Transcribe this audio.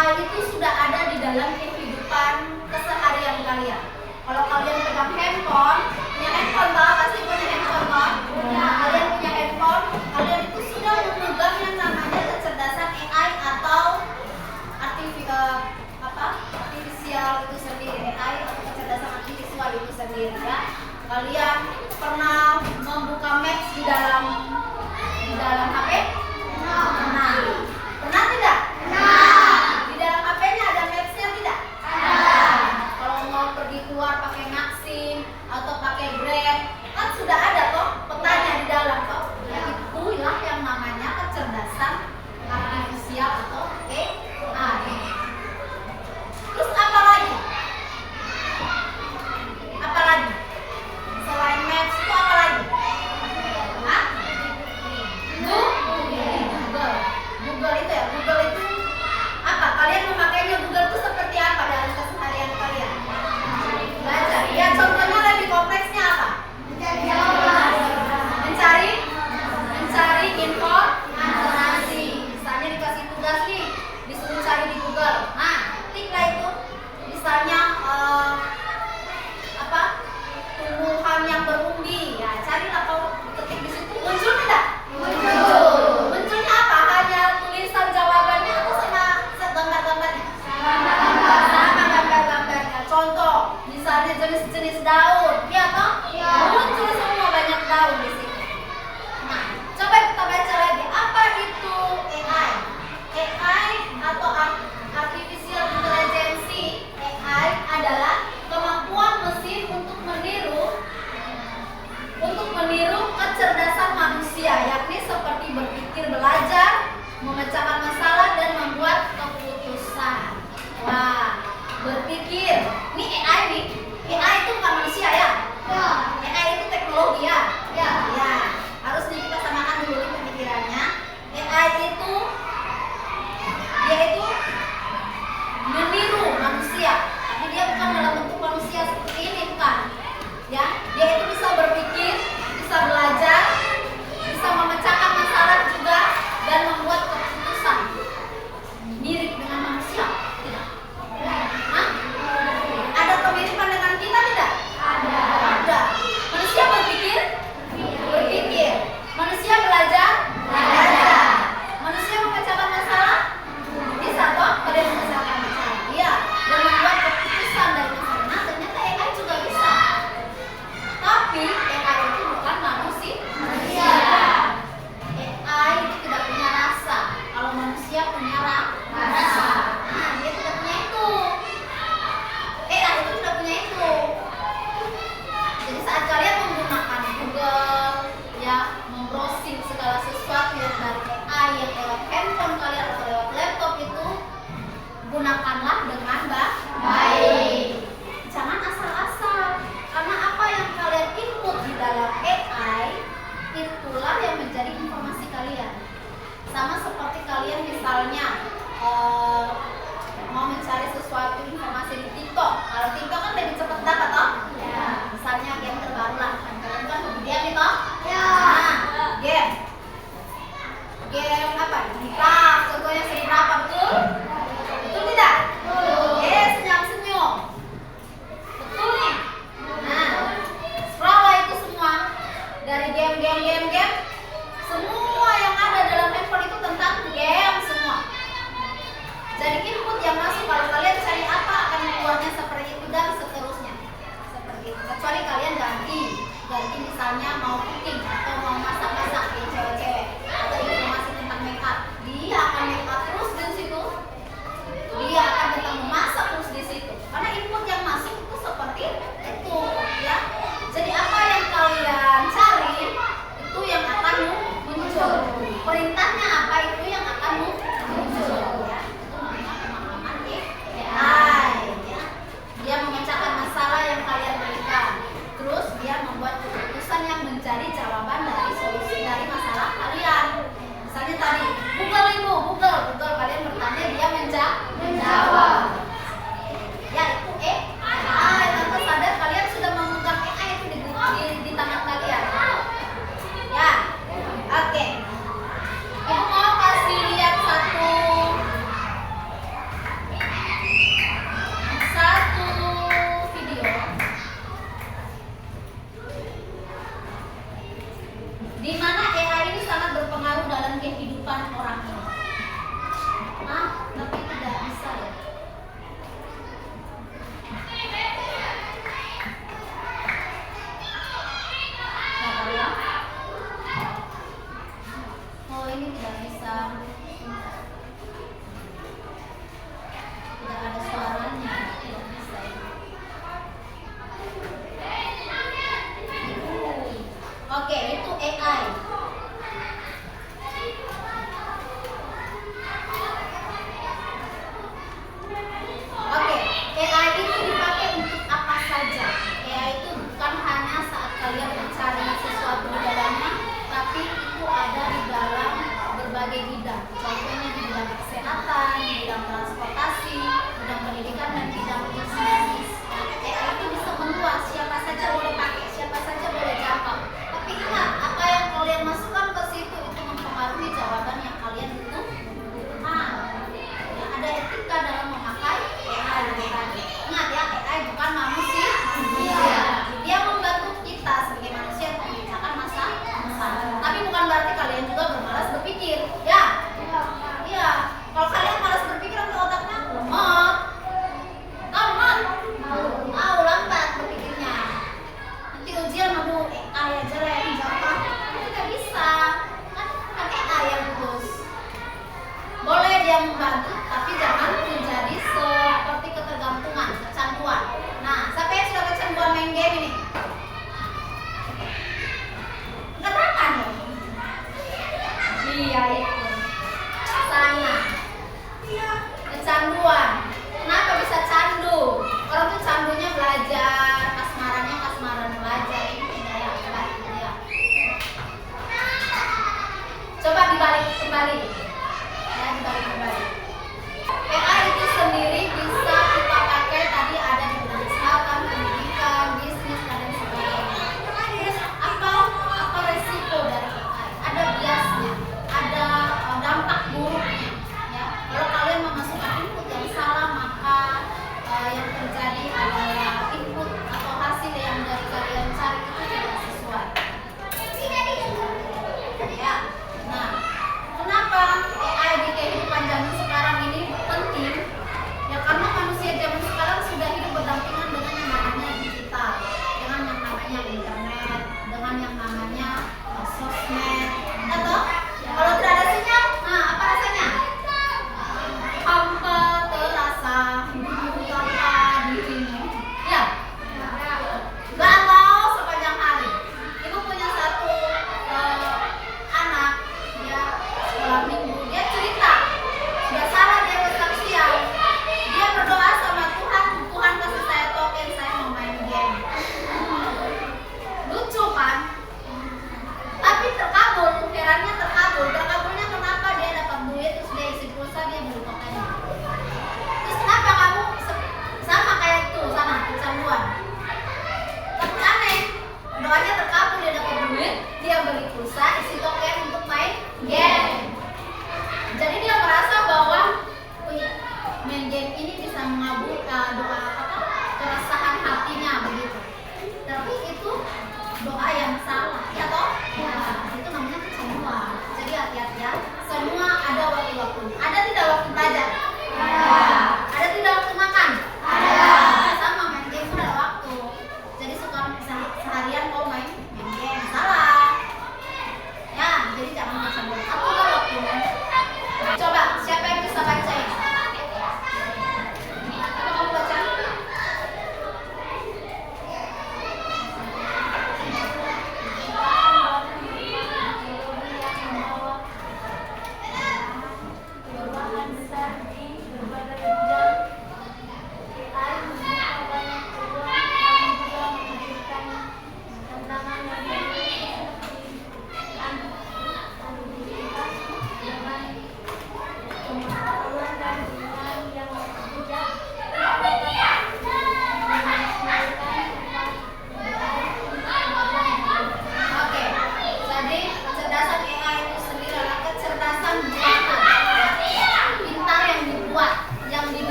AI itu sudah ada di dalam kehidupan keseharian kalian. Kalau kalian pegang handphone, punya handphone toh, pasti punya handphone toh. Nah, kalian punya handphone, kalian itu sudah memegang yang namanya kecerdasan AI atau artificial itu sendiri, AI atau kecerdasan artifisial itu sendiri ya. Kalian pernah membuka Maps di dalam HP? Pernah. Pernah tidak? Di dalam HP-nya ada Maps-nya tidak? Ada. Kalau mau pergi keluar pakai Maxim atau pakai Grab, kan sudah ada toh petanya di dalam toh. Ya, itulah yang namanya kecerdasan artifisial atau AI. Terus apa lagi? Apa lagi? Selain Maps itu apa lagi? Hah? Google itu ya. Google itu apa? Kalian memakainya Google itu seperti apa dalam keseharian kalian? Belajar. Ya, contohnya lebih kompleksnya apa? Mencari informasi. Misalnya dikasih tugas nih, disuruh cari di Google. Nah, kliklah itu. Misalnya tumbuhan yang berumbi. Ya, carilah kau ketik di situ. Muncul tidak? Munculnya apa? Hanya tulisan jawabannya atau sama gambar-gambarnya? Sama gambar-gambarnya. Contoh, misalnya jenis-jenis daun, ya toh? Muncul semua banyak daun di situ. Nah, coba kita baca lagi. Apa itu AI? AI atau artificial intelligence. AI adalah kemampuan mesin untuk meniru kecerdasan manusia, yakni seperti berpikir, belajar, memecahkan masalah dan membuat keputusan. Wah, berpikir. Ini AI nih. AI itu bukan manusia ya? AI itu teknologi ya? Ya. Harus kita samakan dulu nih pemikirannya. AI itu meniru manusia, tapi dia bukan dalam bentuk manusia seperti ini, bukan. Ya, dia itu bisa berpikir, bisa belajar, bisa memecahkan masalah juga dan membuat keputusan. Mirip dengan manusia? Tidak. Hah? Ada kemiripan dengan kita tidak? Ada. Manusia berpikir? Berpikir. Manusia belajar? Belajar. Manusia memecahkan masalah? Bisa toh? Kalian memecahkan masalah. Iya. Dan membuat keputusan dari masalah. Nah, ternyata AI juga bisa. Tapi AI itu bukan manusia. AI itu tidak punya rasa. Kalau manusia punya rasa. Nah, dia tidak punya itu. AI itu tidak punya itu. Jadi saat kalian menggunakan Google, ya, membrowsing segala sesuatu yang dari AI yang lewat handphone kalian atau lewat laptop itu, gunakanlah dengan baik. Jangan asal-asal. Karena apa yang kalian input di dalam AI itulah yang menjadi informasi kalian. Sama seperti kalian misalnya mau mencari sesuatu informasi di TikTok. Kalau TikTok kan lebih cepat dapat toh? Ya. Misalnya game terbaru lah. Kalian kan game nih toh? Ya. Nah, game apa? Minecraft. Contohnya seri berapa, betul? Betul tidak? Senyum-senyum. Betul nih. Nah, scroll itu semua dari game. Semua yang ada dalam handphone itu tentang game semua. Jadi input yang masuk, kalau kalian cari apa akan keluarnya seperti itu dan seterusnya. Seperti itu. Kecuali kalian ganti misalnya mau cooking atau mau masak-masak ya cewek-cewek, atau informasi tentang makeup, dia akan makeup terus di situ. Dia akan tentang memasak terus di situ. Karena input yang masuk itu seperti itu, ya. Jadi apa yang kalian cari itu yang akan muncul. Perintahnya apa itu yang akan muncul, ya. Itu namanya pemahaman AI, ya. Dia memecahkan masalah yang kalian berikan. Terus dia membuat keputusan yang menjadi jawaban dari solusi dari main game ini bisa mengabulkan doa keresahan hatinya begitu. Tapi itu doa yang salah, ya toh? Ya, itu namanya kecewa. Jadi hati-hati ya. Semua ada waktu-waktunya. Ada tidak waktu belajar? Ada.